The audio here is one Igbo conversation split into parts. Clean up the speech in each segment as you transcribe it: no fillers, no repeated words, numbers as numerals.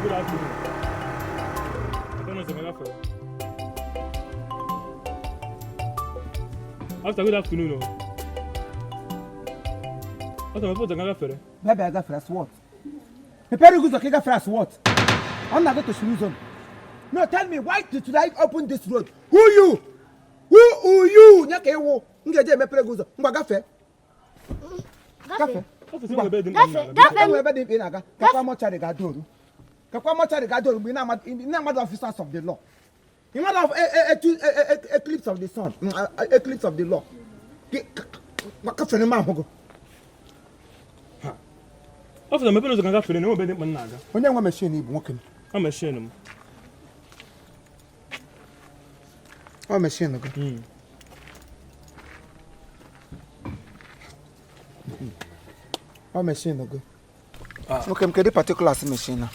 good afternoon. I don't know if I'm after good afternoon. After my phone, I'm after. Maybe I got first what? Prepare you to get first what? I'm not going to shoot them. No, tell me why did I open this road? Who you? Who you? Nyake wo. Ngeje me prepare guzo. Ngwa gafe. Gafe. Kakwa mochari ga doru. Kakwa mochari ga doru. We na mad officers of the law. You mad of eclipse of the sun. Eclipse of the law. Kafe ma hogo. Officer, me peno zanga fere no be dem naga. Onye nwa machine ibu nwoke. A machine m. O machine go. O machine go. Okay, m kedi particular machine na.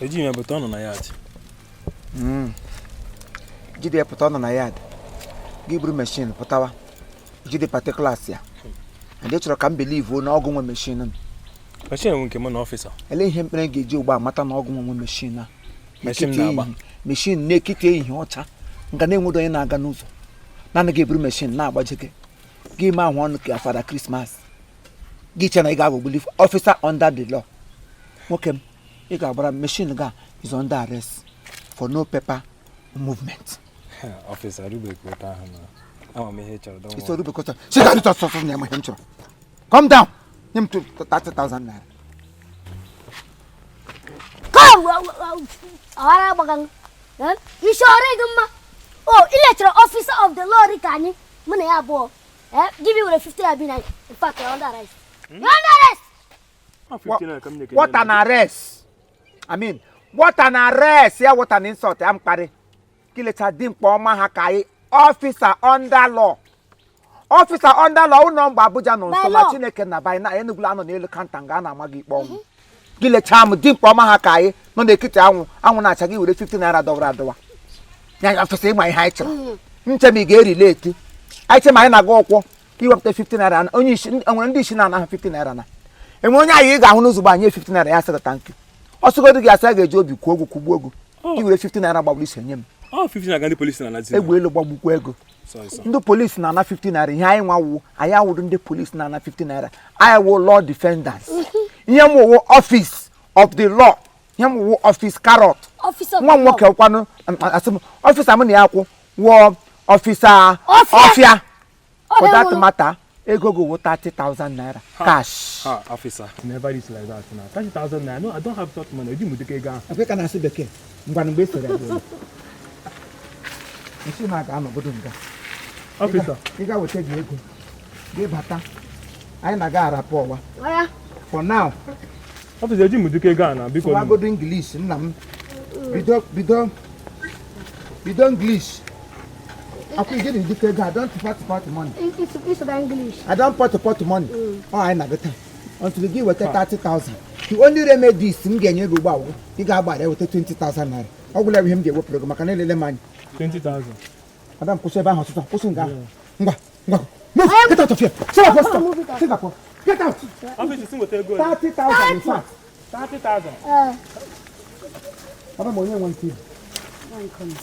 Eji me button na yard. Jide button na yard. Gibru machine putawa. Jide particular ya. And they chọrọ ka m believe na ọgụ nwe machine. Machine nke mo na officer. Ele ihe mpere ga-eji ugba mata na ọgụ nwe machine na. Machine na-agba. Machine na-ekite ihe ọcha. Nga na-enwedo onye na-aga n'ụzọ. Na ga-eburu machine na-agbajike. Gị ma ahụ ọnụ ka Father Christmas. Gị chena ị ga-abụ believe officer under the law. Nwoke m, ị ga-agbara machine ga is under arrest for no paper movement. Officer Rube kweta ha na. Ama me he chọrọ don. It's Rube kweta. She ga to so na me chọrọ. Come down. Him to 30,000 naira. Come, ahora bagang. You sure gumma? Oh, electoral officer of the law rikani. Mune ya bo. Give you 50 abina. In fact, you're under arrest. You're under arrest. What an arrest? I mean, what an arrest? Yeah, what an insult. I'm sorry. Kilecha dimpo ma hakai officer under law. Officer under law number Abuja no so la Chineke na bai na enugula ano na elu kantanga na amagi ikpo mu. Kilecha am dimpo ma hakai no na ekiti anwu na acha gi were 50 naira dọwara adọwa. Ya officer ịma ihe aicha. Nche mi ga relate. Aicha ma na ga okwo. Ki wepụta 50 naira onye isi enwere ndị isi na 50 naira na. Enwe onye ayi ga ahụ n'ụzọ anye 50 naira ya sị thank you. Ọsụgodu gị asa ga eji obi kwuo ogwu kwugbu ogwu. Ki were 50 naira gbabulu ise nye m. Oh, 15 naira ndị police na nazi. Egwu elu gbagbukwa ego. Ndị police na 50 naira ihe anyị nwawu anyị awụrụ ndị police na 50 naira. I will law defenders. Ihe m wo office of the law. Ihe m wo office carrot. Nwa nwoke kwanu asem officer m na ya kwụ wo officer ofia. For that matter, ego go 30,000 naira cash. Officer, never is like that now. 30,000 naira. No, I don't have that money. Di mudike ga. Afi kana si beke. Ngwa ngbe sere ego. Isi na ga anobodo nga. Officer, ị ga wete gị ego. Gị bata. Anyị na ga arapụ ọwa. Oya. For now. officer di mudike ga na because I go do English nna m. Bido English. Aku get in dike ga. I don't pot money. It's English. I don't pot money. Oh, I na get. Until you give wete 30,000. The only remedy is m ga-enye gị ugba. Ị ga-agba ya wete 20,000 naira. Ọ gwụla ihe m ga-ewepụrụ gị maka na elele manya. 20,000. Madam, push your house. Push nga. Ngwa. Move. Get out of here. Singapore. Get out. Officer, sing what go. 30,000 in fact. 30,000. Madam, onye one thing. One come.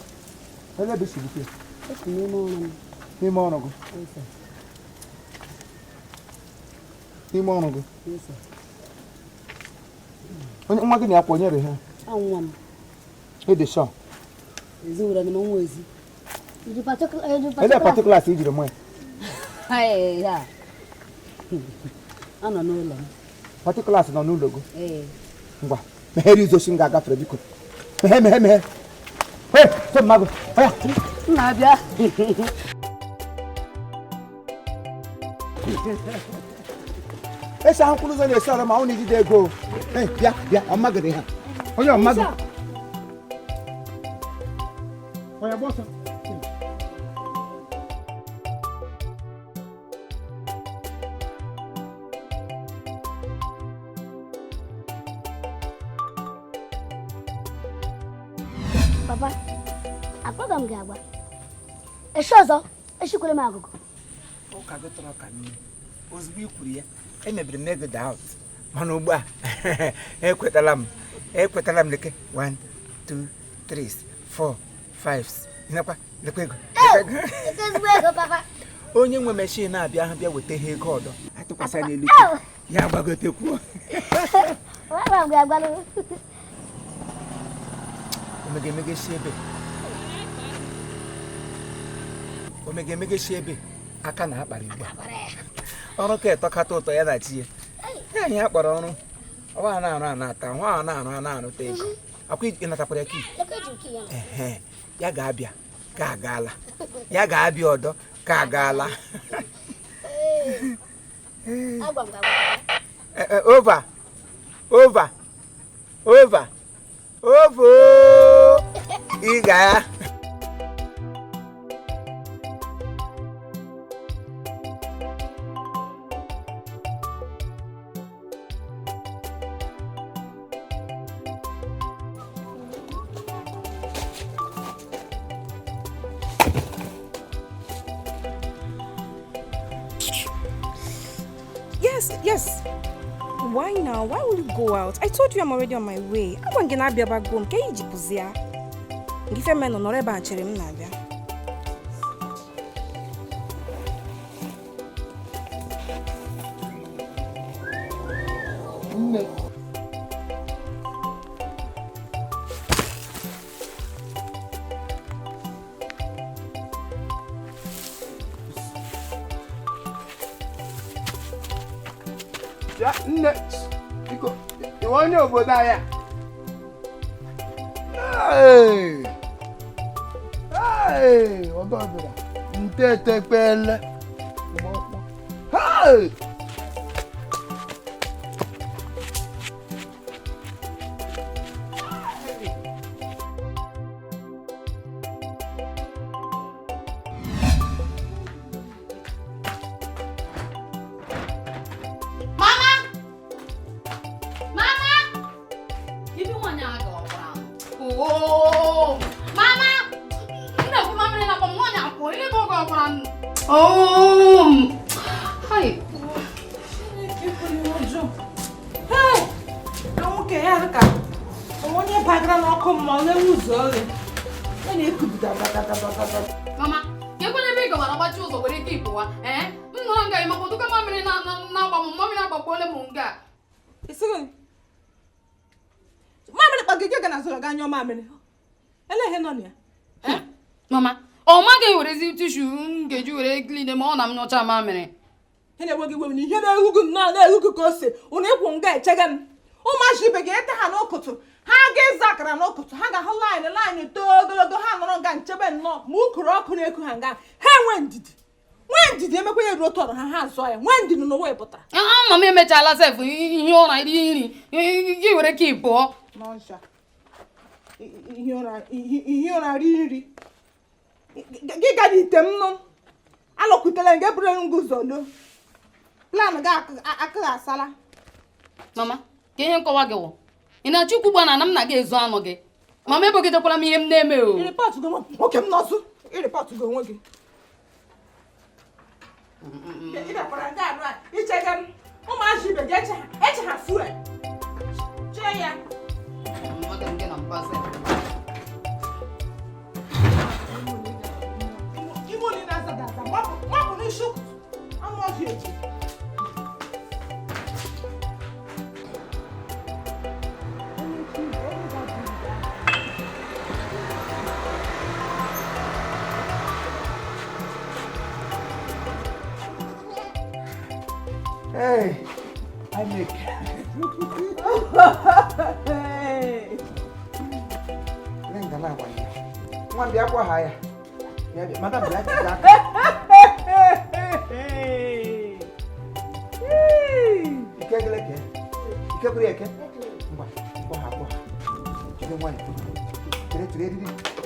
Ele be shibuke. It's me more. Ni mo onogo. Yes, sir. Ni mo onogo. Yes, sir. Onye nwa gị na akwa onye re ha. Anwam. E dey show. Ezura ni mo nwezi. Ele particular si jiri mo. Hey, ya. Ana n'ụlọ. Particular si nọ n'ụlọ go. Ngwa. Mehere izo shi nga agafere biko. Mehe. Hey, so mago. Oya. Na bịa. Esa hankulu zo na-esi ọrụ ma ọ na-ejide ego. Hey, bịa, ọmagịrị ha. Onye ọmagị. Oya bọsọ. Papa, akwaga m ga-agba. Eshi ọzọ, eshikwere m agụgụ. Ụka gị tọrọ ka nne. Ozugbo i kwuru ya, emebiri m ego out. Mana ugbu a, ekwetala m. ekwetala m leke 1 2 3 4 5 inakwa lekwa ego papa. onye nwe machine na-abịa ha bịa weta ha ego ọdọ atụkwasị n'elu ya gbagotekwuo omegemegesi ebe aka na akpara igbe ọrụ ka etọkata ụtọ ya na chi ya anyị akpọrọ ọrụ ọwa na-arụ anata nwa na-arụ na-arụta ego akwa ịnatakwara ki ehe ya ga-abịa ka agaala ya ga-abịa ọdọ ka agaala over ị ga Yes. Why now? Why will you go out? I told you I'm already on my way. I'm going to be back home. Can you jipuzia? Give a man on a bench. Ya nne biko iwe onye obodo anyị ọdọbịra ntetekpele Mama, que quando ele agora bate os ogori tipo, não ngai ma kutuka mamre na ba mami na ba pole munga. Isigun. Mamre pa gege na so ga nyo mamre. Ele he no nia. Mama, o ma ga yorezi tishu ngeju re clean ma ona m nyocha mamre. Hele wogi wo ni ihe na ehugu na ehugu ko se. Unu ekwu nga echega m. O ma ji be ga ete ha n'okoto. Ha ga-ezakara n'ụtụtụ ha ga-ahụ line too ogologo ha nọrọ nga nchebe nnọọ ma ukuru ọkụ na-eku ha nga ha nwee ndidi emekwa ya ruo tọrọ ha azọ ya nwee ndidi n'ụwa pụtara mama emechala sef ihe ụra iri nri gị were ka ị pụọ n'ọsha ihe ụra ri nri gị gara ite m nụ alọkwutere nga bụrụ nguzolo plan ga akụghị asala mama ka ihe nkọwa gị wụ ị na-achọ ikwu gba na m na gị ezu anụ gị mama ebogidekwara m ihe m na-eme o ịrịpọtụ gị nwoke m n'ọzụ ịrịpọtụ gị onwe gị ịdakwara nke anụ a ichega m ụmụazị ibe gị eche ha fuel chee ya ime oli na-azaga aza mapụ n'isi ụkwụ anụ ọzọ eji Hey, I make. Hey. Lenga na bwana. Mwambie hapo haya. Niambie, madam black jack. Ikegeleke. Ikeburieke. Ngwa hapo. Chide mwani. Tire.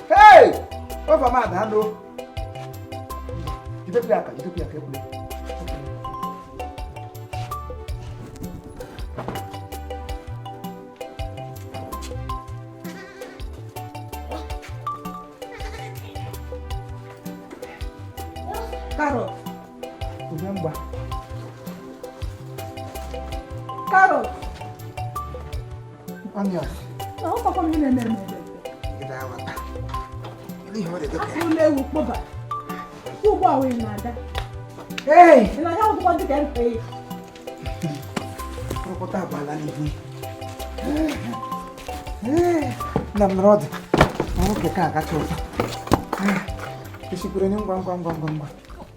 Hey! Ofa ma dando. Jide piaka kule. Carrot. Remember. Carrot. Onions. ọ papa m na-eme eme Gida wata. Ihe ọ dị gị. ụlọ ewu kpọba ụgbọ awe na-ada Hey! ị na-anya ụtụkwa dị ka mpe Rụpụta agbala n'ihu. Nna m nọrọ ọdụ. Nwoke ka agacha ụzọ. Esikwere ni ngwa.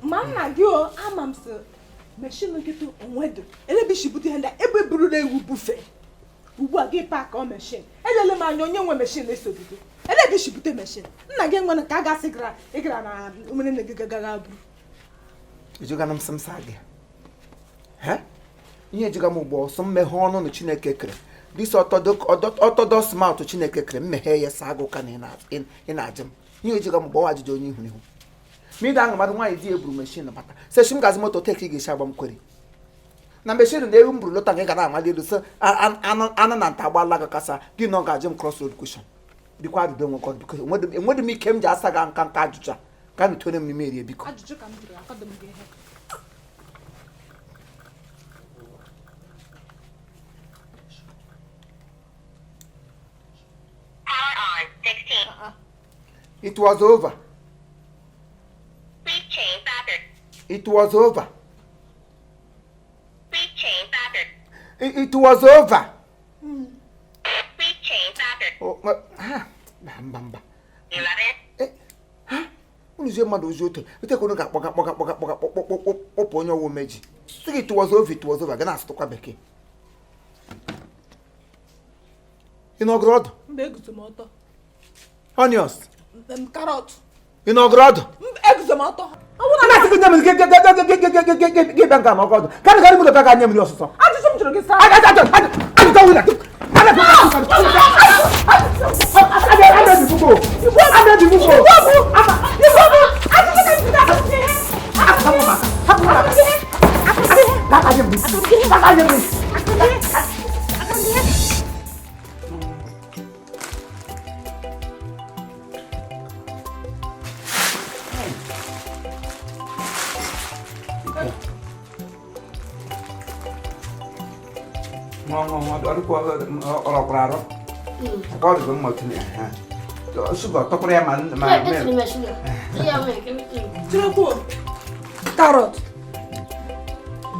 ma nna gị o ama m sị meshin nkịtị onwedo elebishibute ihe ndị ebe buru na ewu bufe ugbu a gị pak ọ meshin elele m anya onye nwe meshin esogido elebishibute meshin nna gị nwere ka a gasị ịgara na umere na gị gaga buru Ejugana m sị gị. Ihe ejuga m ugbo ọsọ mmeghe ọnụ na Chineke kere. This orthodox mouth Chineke kere mmeghe ya saa agụ ka na ị na-ajụ m. Ihe ejuga m ugbo ajụjụ onye ihu n'ihu. Mida anga mmadụ nwaanyị di eburu machine bata. Sị shim gazi moto tek ị ga-esi agba m kwere. Na machine na ewu m buru lọta gị ga na-amali elu sị anụ na nta agbala gị kasa gị nọ ga-ajụ m cross road question. Biko ajụjụ nwekọ biko enwedị m ike m ji asa gị nka ajụjụ a ka m tụrụ m n'ime erie biko. ajụjụ ka m jụrụ akọdọ m gị ihe It was over. Please change battery. It was over. Please change battery. It was over. Please change battery. Oh, mba. 11. Unu zie mmadụ ozi otu. Ete kono ga-akpọga kpọpụ onye ọwụ meji. Sị gị it was over. Ga na-asụtụkwa bekee. Ị nọgụrụ ọdụ? mba eguzo m ọtọ Onions. karọt Ị nọgụrụ ọdụ? eguzo m ọtọ Ana-asị gị nye m gị bịa nke ama ọgọdụ. Ka na-garị m ụlọ ka nye m nri ọsụsọ. ajụjụ m jụrụ gị saa Tirekwuo karọt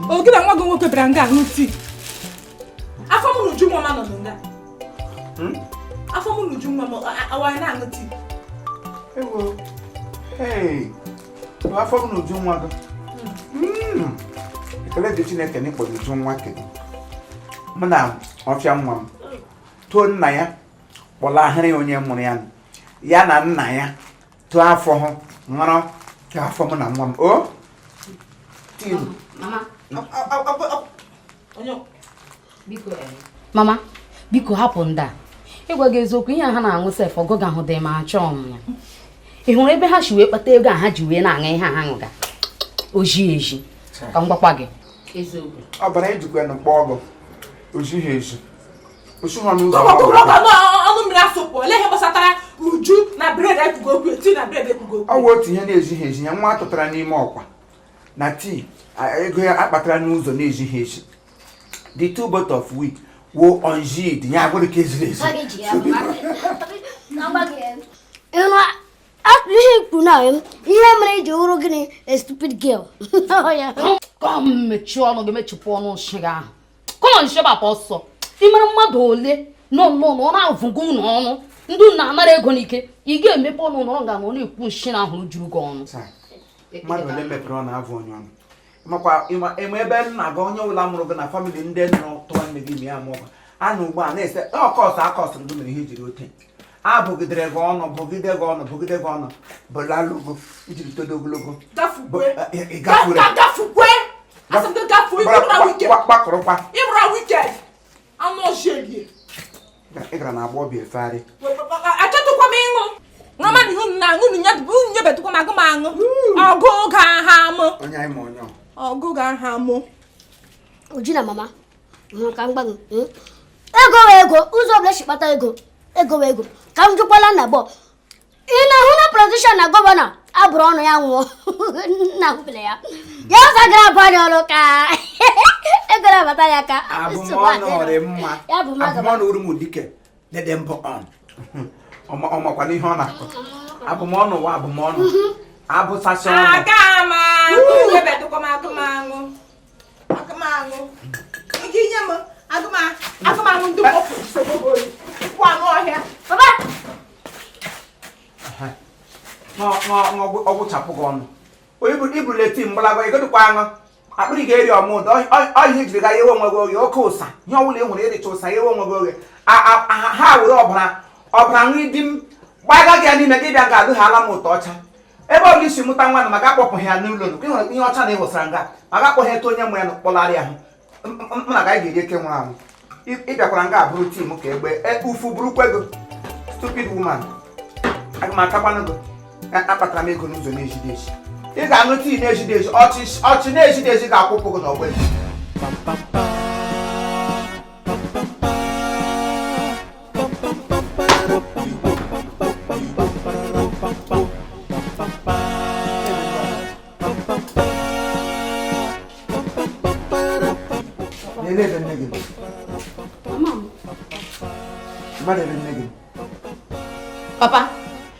oge na nwa gị nwoke bịara nga aṅụ tii afọ m n'uju nwa m anọ nga afọ m n'uju nwa m awanye na-aṅụ tii afọ m n'uju nwa gị. Ekele dị Chineke na ịkpọrọ uju nwa kedu. Mụ na ọfịa nwa m too nna ya kpọrọ ahịrị onye mụrụ ya na nna ya too afọ hụ ṅụrụ ka afọ m na nwa m. O tiru Mama, biko hapụ ndị a. Ịgwa gị eziokwu ihe ha na-aṅụ sef ọgụgụ ahụ dị ma achọọ m ya. Ị hụrụ ebe ha si wee kpata ego a ha ji wee na-aṅụ ihe ha ṅụga oji eji ka m gwakwa gị eziokwu. ọ bara ejikwa na mkpọ ọgụ ojighị ezi osu ha n'ụzọ ọnụ mmiri asụpụ olee ihe gbasatara uju na bred ekwugo okwu tii na bred ekwugo okwu ọ wụ otu ihe na-ezighị ezi ya nwa atụtara n'ime ọkwa na tii ego ya akpatara n'ụzọ na-ezighị ezi. The two both of we wo unjid ya agwụrụ ka eziri ezi. Ihe ikpu na ihe mere iji wụrụ gịnị a stupid girl. Come mechie ọnụ gị mechipụ ọnụ nshi gị ahụ. Come on, shebapụ ọsọ. Ị mara mmadụ ole nọ ọ na-avụgo ụnụ ọnụ ndị na-anara ego n'ike ị ga-emepe ọnụ nọrọ nga na ọ na-ekwu nshi na ahụrụ juru gị ọnụ. Mmadụ ole mepere ọ na-avụ onye ọnụ makwa eme ebe nna gị onye ọbụla mụrụ gị na famili ndị nọ tụwa nne gị ya mụọ a na ugbu a na-ese akọsụ ndị mere ihe jiri ote a bụgidere gị ọnụ bụgide gị ọnụ bụlalụgo ijiri todo ogologo gbakọrọkwa ị gara na agba obi efegharị achọtụkwa m ịṅụ nrọma na ihu na aṅụ nya unye betụkwa m agụ m aṅụ ọgụ ga-aha mụ onye anyị ma onye ọgụ ga-aha mụ Uju na mama ka m gbanwe ego wee ego ụzọ ọbụla si kpata ego wee ego ka m jụkwala nna gbọ ị na-ahụ na prọdụshọn na gọvanọ abụrụ ọnụ ya nwụọ nna hụbere ya ọzọ gara abụ anyị ọrụ ka ego na-abata ya ka abụmọnụ ọrị mma abụmọnụ uru m dike let them go on. Ọma kwa n'ihe ọ na-akọ. Abụmọnụ wa abụmọnụ. Abụsacha ọnụ. Agụmanụ. Onye bedụkwa m agụmanụ. Agụmanụ. Ike nye m agụmanụ ndị mọpụ nsogbu oyi. Ịkwụ anụ ọhịa. Baba! Ọgwụ chapụ gị ọnụ. Ibuleti mgbalago egodukwa aṅụ. Akpịrị ga-eri ọmụdọ. Ọhịa ejiri ga yewe onwe gị oge. Oke ụsa. Ihe ọbụla e nwere ịrịcha ụsa yewe onwe gị oge. Ha were ọbara nri di m gbaga gị ya n'ime gị bịa ga-alụ ha ala m ụtọ ọcha. Ebe ọ bụ isi mụta nwa na ma ga-akpọpụ ya n'ụlọ nnukwu ịhụrụ ihe ọcha na ịhụsara nga ma ga-akpọ ha eto onye mụ ya kpọlarịa ahụ m na ga ga-eri eke nwụrụ anwụ ịbịakwara nga abụrụ tim ka egbe ufu burukwa ego stupid woman aga m atakwanụ gị akpatara m ego n'ụzọ na-ejide eji ị ga-aṅụ tii na-ejide eji ọchị na-ejide eji ga-akwụpụ gị n'ọgbe Papa,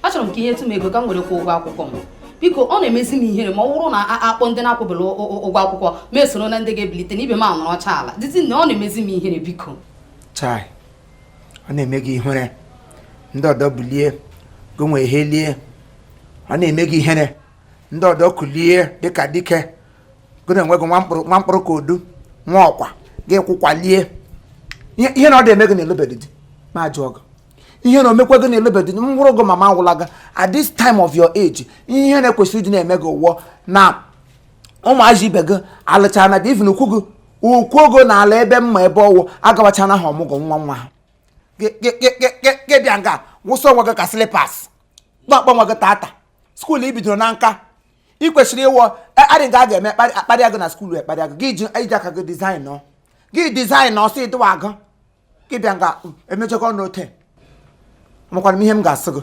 achọrọ m ka ihe etu m ego ka m were kwụọ ụgwọ akwụkwọ m. Biko ọ na-emezi m ihere ma ọ bụrụ na akpọ ndị na-akwụbara ụgwọ akwụkwọ ma esoro na ndị ga-ebilite n'ibe m anọrọ ọcha ala dịtị na ọ na-emezi m ihere biko. Chai, ọ na-eme gị ihere ndị ọdọ bulie gonwe helie ọ na-eme gị ihere ndị ọdọ kulie dịka dike gụna enwe gị nwa mkpụrụ ka odu nwa ọkwa gị kwụkwalie ihe na ọ na-eme gị na-elebedị di ma ajụ ọgụ ihe na omekwa gị na-elebedị di mkpụrụ gị mama agwụla gị at this time of your age ihe na-ekwesịrị ịdị na-eme gị ụwọ na ụmụazị ibe gị alụchara na gị ivin ukwu gị n'ala ebe mma ebe ọwụ agabachana ha ọmụgwọ nwa ha gị bịa nga wụsọ onwe gị ka slipas gbakpọ nwe gị tata skuulu ibidoro na nka ị kwesịrị ịwọ adị nga a ga-eme akparịa gị na skuulu ekparịa gị gị iji aka gị dizaịn gị dizaịn ọsọ ịdịwa agụ gị bịa nga emechakọ n'ote amakwara m ihe m ga-asị gị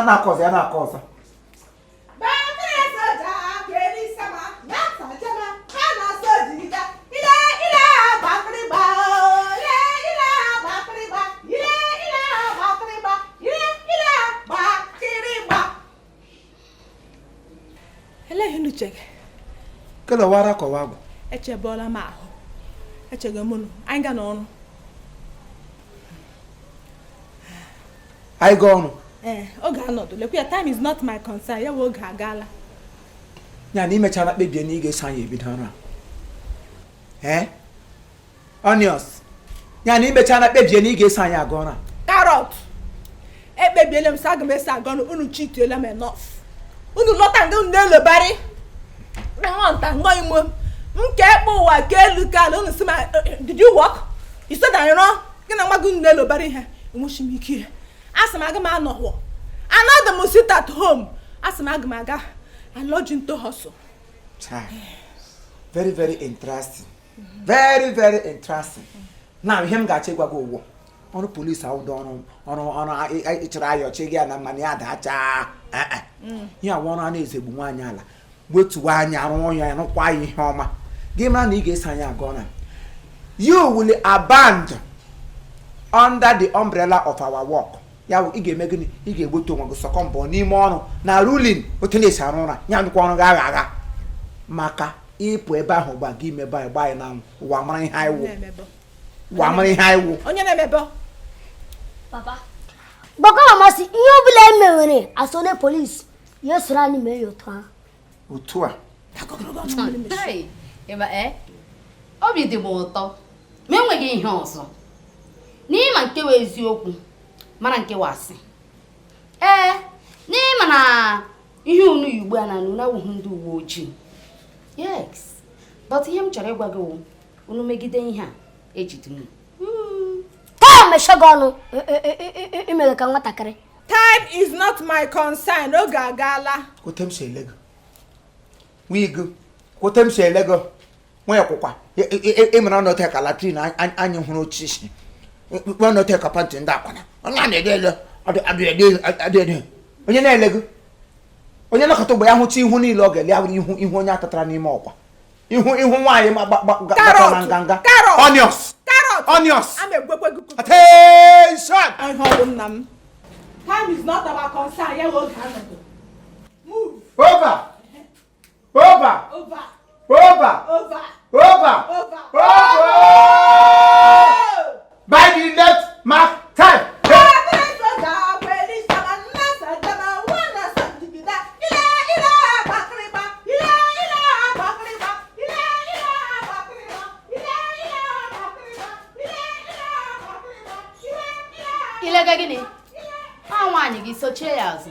na-akọ ọzọ ya na-akọ ọzọ kelewara kọwa bụ echebọla m ahụ echego m anyị ga n'ọrụ anyị gaa ọrụ oge anọdụ lekwa ya time is not my concern ya bụ oge agaala ya na imechara kpebie na ị ga-eso anyị ebido ọrụ a onions ya na imechara kpebie na ị ga-eso anyị aga ọrụ a karọt ekpebiela m sị aga m eso aga ọrụ unu chituola m enough unu lọta nga unu na-elebari nta ngọ imo nke ekpe ụwa ka elu ka ala unu si ma did you work you said that gị na nwa gị unu na-elebari ihe enwechi m ike asị m aga m anọwọ another m sit at home asị m aga m aga alọji nto hustle very very interesting very very interesting na ihe m ga-achọ ịgwa gị ụgwọ ọrụ polisi awụdo ọrụ ịchọrọ ayọchi gị ya na mmanụ ya dacha ihe awa ọrụ a na-ezegbu nwaanyị ala wetuwa anya arụ ya rụkwa ya ihe ọma gị mara na ị ga-eso anyị aga ọrụ you will abandon under the umbrella of our work ya ị ga-eme gịnị ị ga-egbotu onwe gị sọkọ mbọ n'ime ọrụ na ruling otu na-esi arụ ụra ya ndụkwa ọrụ gị agha agha maka ịpụ ebe ahụ gba gị mebe anyị gbaa anyị na ụwa mara ihe anyị wụ ụwa mara ihe anyị wụ onye na-emebe papa gbakọ amasị ihe ọbụla e mewere asone polisi ya soro anyị mee ya otu ahụ otu a obi dị m ụtọ ma enweghị ihe ọzọ n'ịma nke wee eziokwu mara nke wasị n'ịma na ihe unu yi ugbu a na unu awụghị ndị uwe ojii yes but ihe m chọrọ ịgwa gị unu megide ihe a ejide m taa mechie gị ọnụ imere ka nwatakịrị time is not my concern oge agaala kwute m si ele gị wigo kwute m si ele gị nwa ekwụkwa ịmara ọnọte ka latrin anyị hụrụ ochichi ọnọte ka pantị ndị akwana onye na-ede ele adịede onye na-ele gị onye nakọta mgbe ya hụcha ihu niile ọ ga-ele ahụrụ ihu onye atatara n'ime ọkwa ihu nwaanyị ma gbata na nganga onions carrot onions. Attention! Attention! Time is not our concern. Yeah, we'll move. Over. Over. By the left mark time. Ilega gịnị? Nwaanyị gị sochie ya azụ.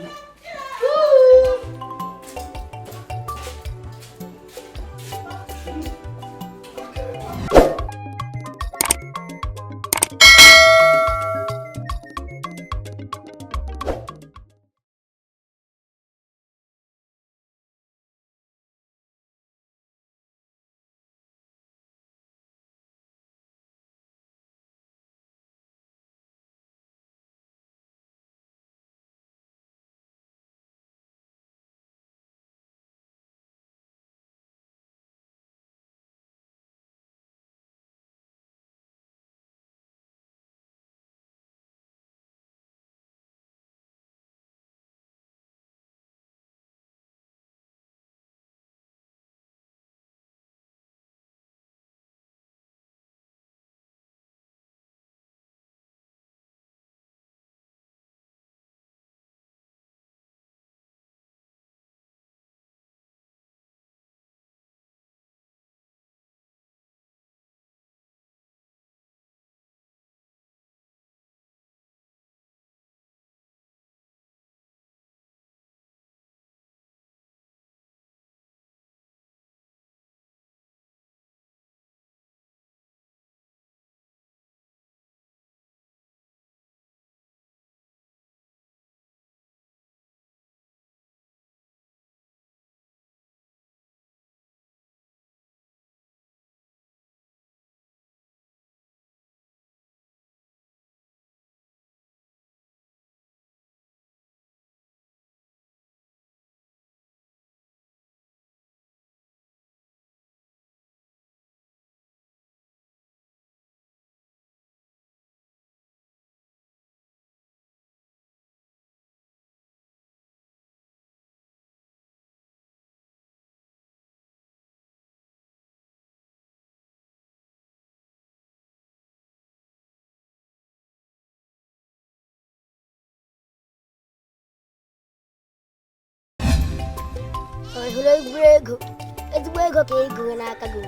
ezigbo ego ka ego n'aka gị.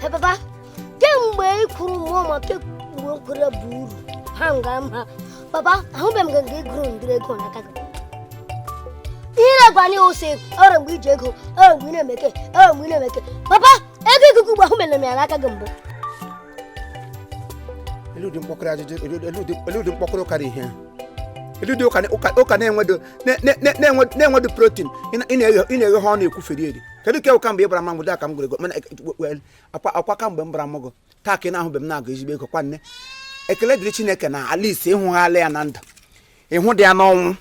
He papa, kemgbe ị kwuru mụọ ma kemgbe nkwere bụ uru ha nga mma. Papa, ahụbeghị m gị gụrụ ndịrị ego n'aka gị. Ihe na-agwanye ose ọrụ mgbe iji ego, ọrụ mgbe ị na-emeke. Papa, ego ikuku gba ahụbeghị m ya n'aka gị mbụ. Eludi mkpọkọrọ karịa ihe. Eludi ụka na-enwedo protein ị na-eghe ha ọ na-ekwufere eri. Kedu ka ụka mgbe ị bara m mgbe aka m gwere akwa ka mgbe m bara mgọ taa ka ị na-ahụbe m na-aga ezigbo ego kwanne. Ekele dịrị Chineke na at least ịhụghala ya na ndụ, ịhụ dị ya n'ọnwụ,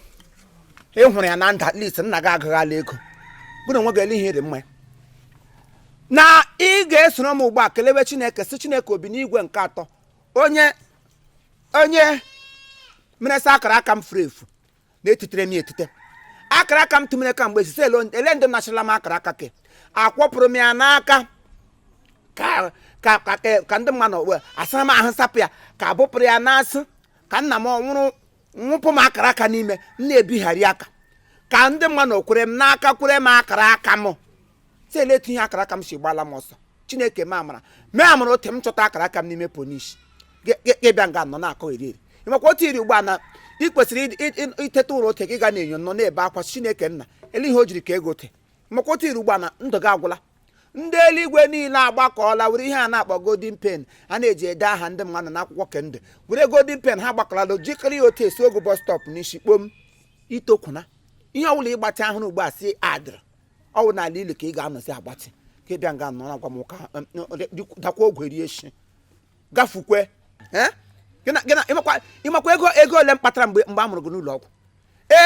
ịhụrụ ya na ndụ, at least nna gị agaghala ego bụrụ onwe gị ele ihe dị mma na ị ga-esoro m ugbu a kelewe Chineke si Chineke obi n'igwe nke atọ onye meresa akara aka m furu efu na-etitere m etite akara aka m tụmere ka mgbe esisi ele ndị m nachala m akara aka ke akwọpụrụ m ya n'aka ka ndị mmadụ asara m ahụ sapụ ya ka abụpụrụ ya n'asụ ka nna m ọnwụrụ nwụpụ m akara aka n'ime m na-ebigharị aka ka ndị mmadụ kwere m n'aka kwere m akara aka m si eletu ihe akara aka m si gbala m ọsọ Chineke m amara ote m chọta akara aka m n'ime ponish bịa nga nọ na-akọ eri ịmakwa otu iri ugbu a na ị kwesịrị iteta ụlọ ote gị ga na-enyo nọ na-ebe akwa Chineke nna ele ihe o jiri ka ego ote ịmakwa otu iri ugbu a na ndụ gị agwụla ndị eluigwe niile agbakọọla were ihe a na-akpọ golden pen a na-eji ede aha ndị mmadụ n'akwụkwọ kende were golden pen ha gbakọrala jikọrọ ya otu esi ogo bọs stọp n'isi kpom itokwuna ihe ọbụla ịgbatị ahụrụ ugbu a si adịrị ọwụ n'ala ili ka ị ga-anọzi agbatị ka ịbịa nga nọ na gwa m ụka dakwa ogwe rie shi gafukwe ịmakwa ego ole m kpatara mgbe a mụrụ gị n'ụlọ ọgwụ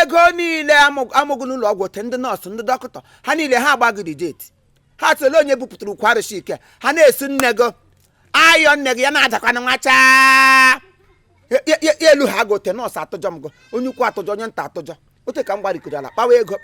ego niile amụgụ n'ụlọ ọgwụ te ndị nọọsụ ndị dọkịta ha niile ha agbagide deti ha tụle onye bupụtara ukwu arụsị ike ha na-esi nne go ayọ nne gị ya na-ajakwana nwacha ya elu ha gote nọọsụ atụjọ m go onye ukwu atụjọ onye nta atụjọ ote ka m gbarikọrọ ala kpawa ego